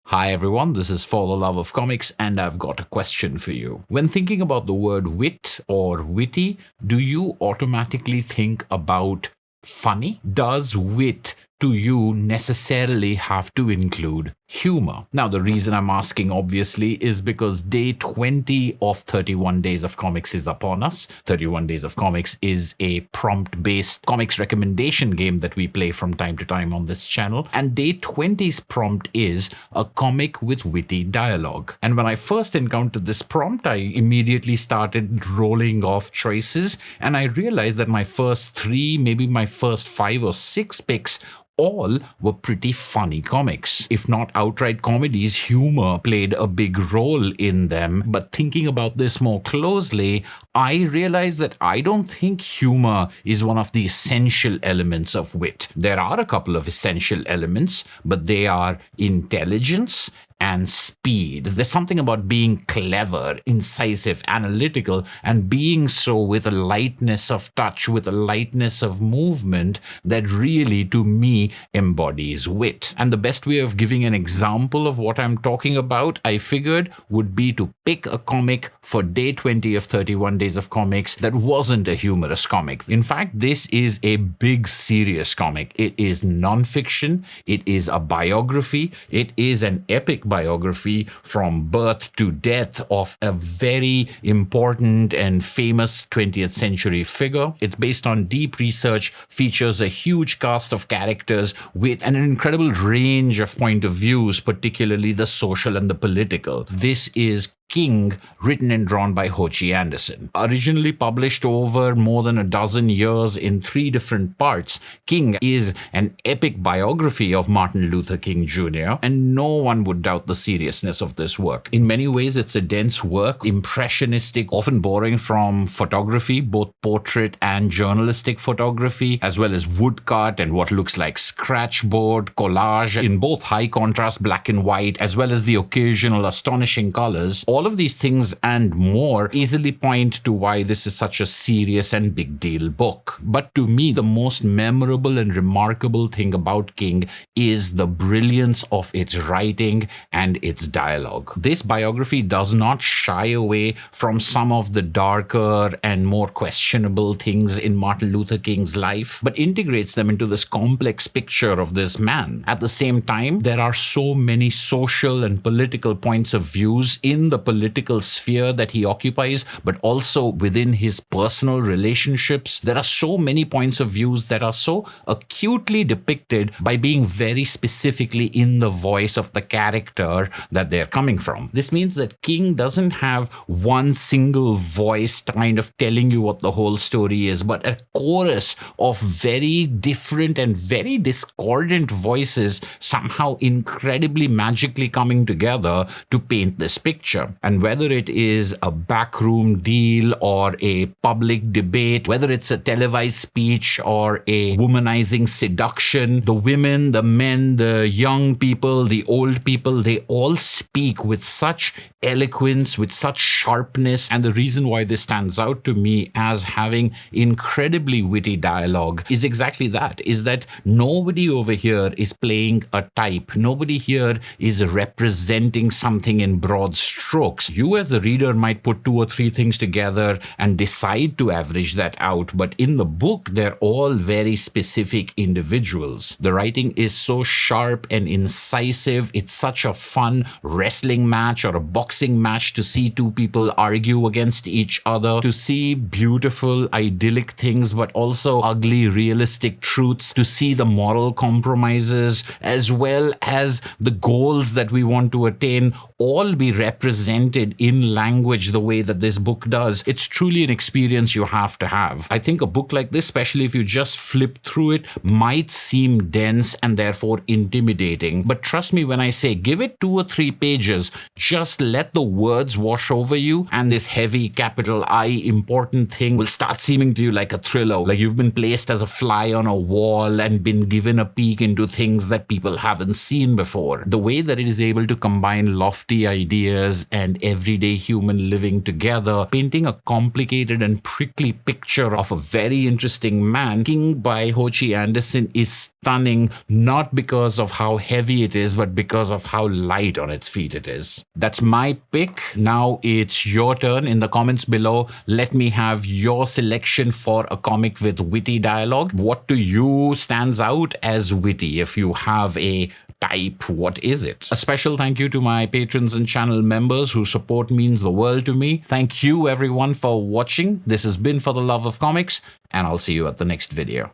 Hi everyone, this is For the Love of Comics, and I've got a question for you. When thinking about the word wit or witty, do you automatically think about funny? Does wit to you necessarily have to include humor? Now, the reason I'm asking, obviously, is because day 20 of 31 Days of Comics is upon us. 31 Days of Comics is a prompt-based comics recommendation game that we play from time to time on this channel. And day 20's prompt is a comic with witty dialogue. And when I first encountered this prompt, I immediately started rolling off choices. And I realized that my first 3, maybe my first 5 or 6 picks all were pretty funny comics. If not outright comedies, humor played a big role in them. But thinking about this more closely, I realized that I don't think humor is one of the essential elements of wit. There are a couple of essential elements, but they are intelligence and speed. There's something about being clever, incisive, analytical, and being so with a lightness of touch, with a lightness of movement that really, to me, embodies wit. And the best way of giving an example of what I'm talking about, I figured, would be to pick a comic for day 20 of 31 Days of Comics that wasn't a humorous comic. In fact, this is a big, serious comic. It is non-fiction. It is a biography. It is an epic biography from birth to death of a very important and famous 20th century figure. It's based on deep research, features a huge cast of characters with an incredible range of point of views, particularly the social and the political. This is King, written and drawn by Ho-Chi Anderson. Originally published over more than a dozen years in 3 different parts, King is an epic biography of Martin Luther King Jr., and no one would doubt the seriousness of this work. In many ways, it's a dense work, impressionistic, often borrowing from photography, both portrait and journalistic photography, as well as woodcut and what looks like scratchboard, collage in both high contrast black and white, as well as the occasional astonishing colors. All of these things and more easily point to why this is such a serious and big deal book. But to me, the most memorable and remarkable thing about King is the brilliance of its writing and its dialogue. This biography does not shy away from some of the darker and more questionable things in Martin Luther King's life, but integrates them into this complex picture of this man. At the same time, there are so many social and political points of views in the political sphere that he occupies, but also within his personal relationships. There are so many points of views that are so acutely depicted by being very specifically in the voice of the character that they're coming from. This means that King doesn't have one single voice kind of telling you what the whole story is, but a chorus of very different and very discordant voices somehow incredibly magically coming together to paint this picture. And whether it is a backroom deal or a public debate, whether it's a televised speech or a womanizing seduction, the women, the men, the young people, the old people, they all speak with such eloquence, with such sharpness. And the reason why this stands out to me as having incredibly witty dialogue is exactly that, is that nobody over here is playing a type. Nobody here is representing something in broad strokes. You as a reader might put 2 or 3 things together and decide to average that out, but in the book, they're all very specific individuals. The writing is so sharp and incisive. It's such a fun wrestling match or a boxing match to see 2 people argue against each other, to see beautiful, idyllic things, but also ugly, realistic truths, to see the moral compromises, as well as the goals that we want to attain, all be represented in language the way that this book does. It's truly an experience you have to have. I think a book like this, especially if you just flip through it, might seem dense and therefore intimidating. But trust me when I say give it 2 or 3 pages, just let the words wash over you, and this heavy capital I important thing will start seeming to you like a thriller, like you've been placed as a fly on a wall and been given a peek into things that people haven't seen before. The way that it is able to combine lofty ideas and everyday human living together, painting a complicated and prickly picture of a very interesting man. King by Ho-Chi Anderson is stunning, not because of how heavy it is, but because of how light on its feet it is. That's my pick. Now it's your turn. In the comments below, let me have your selection for a comic with witty dialogue. What to you stands out as witty? If you have a type, what is it? A special thank you to my patrons and channel members whose support means the world to me. Thank you everyone for watching. This has been For the Love of Comics, and I'll see you at the next video.